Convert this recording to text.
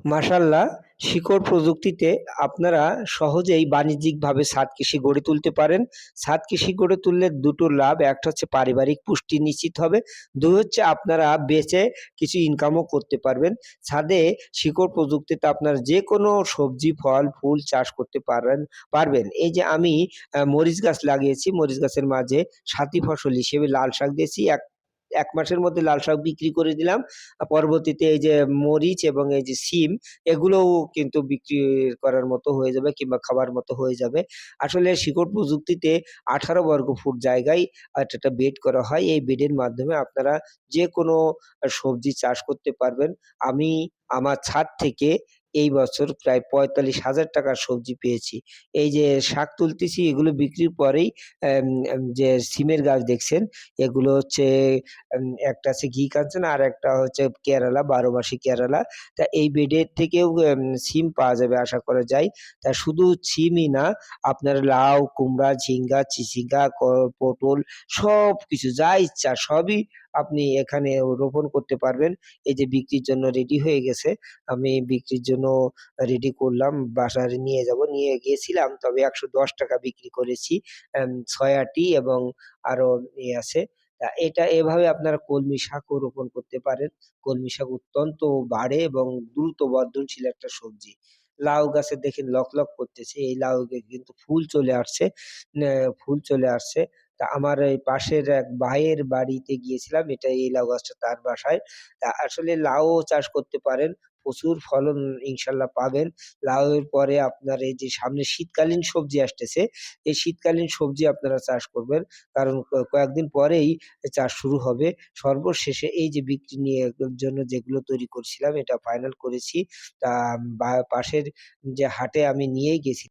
মাশাআল্লাহ, শিকড় প্রযুক্তিতে আপনারা সহজেই বাণিজ্যিকভাবে ছাদ কৃষি গড়ে তুলতে পারেন। ছাদ কৃষি গড়ে তুললে ২ টো লাভ। একটা হচ্ছে পারিবারিক পুষ্টি নিশ্চিত হবে। ২ হচ্ছে আপনারা বেচে কিছু ইনকামও করতে পারবেন। ছাদে শিকড় প্রযুক্তিতে আপনারা যেকোনো সবজি, ফল, ফুল চাষ করতে পারবেন। এই যে আমি মরিচ গাছ লাগিয়েছি, মরিচ গাছের মাঝে সাথী ফসল হিসেবে লাল শাক দিয়েছি। ১ মাসের মধ্যে লাল শাক বিক্রি করে দিলাম। পরবর্তীতে এই যে মরিচ এবং এই যে সিম এগুলোও কিন্তু বিক্রি করার মতো হয়ে যাবে কিংবা খাবার মতো হয়ে যাবে। আসলে শিকড় প্রযুক্তিতে ১৮ বর্গফুট জায়গায় একটা বেড করা হয়। এই বেডের মাধ্যমে আপনারা যেকোনো সবজি চাষ করতে পারবেন। আমি আমার ছাদ থেকে এই বছর প্রায় ৳৪৫,০০০ র সবজি পেয়েছি। এই যে শাক তুলতেছি এগুলো বিক্রির পরেই এম এম যে সিমের গাছ দেখছেন এগুলো হচ্ছে একটা আছে ঘি কাঞ্চন আরেকটা হচ্ছে কেরালা, ১২ মাসি কেরালা। তা এই বেডের থেকেও সিম পাওয়া যাবে আশা করা যায়। তা শুধু সিমই না, আপনার লাউ, কুমড়া, ঝিঙ্গা, চিচিঙ্গা, পটল সবকিছু যা ইচ্ছা সবই আপনি এখানে রোপণ করতে পারবেন। এই যে বিক্রির জন্য রেডি হয়ে গেছে। আমি বিক্রির জন্য রেডি করলাম। বাসায় নিয়ে যাবো। নিয়ে গিয়েছিলাম তবে ৳১১০ বিক্রি করেছি। ৬ আটি এবং আরো আছে। এটা এভাবে আপনারা কলমি শাকও রোপণ করতে পারেন। কলমি শাক অত্যন্ত বাড়ে এবং দ্রুত বর্ধনশীল একটা সবজি। লাউ গাছে দেখেন লক করতেছে। এই লাউ কিন্তু ফুল চলে আসছে। নে ফুল চলে আসছে। তা আমার এই পাশের এক ভাইয়ের বাড়িতে গিয়েছিলাম। এই লাউ গাছটা তার বাসায়। তা আসলে লাউও চাষ করতে পারেন। প্রচুর ফলন ইনশাআল্লাহ পাবেন। লাউয়ের পরে আপনার এই যে সামনে শীতকালীন সবজি আসতেছে, এই শীতকালীন সবজি আপনারা চাষ করবেন। কারণ কয়েকদিন পরেই চাষ শুরু হবে। সর্বশেষে এই যে বিক্রি নিয়ে জন্য যেগুলো তৈরি করছিলাম এটা ফাইনাল করেছি। তা পাশের যে হাটে আমি নিয়েই গেছি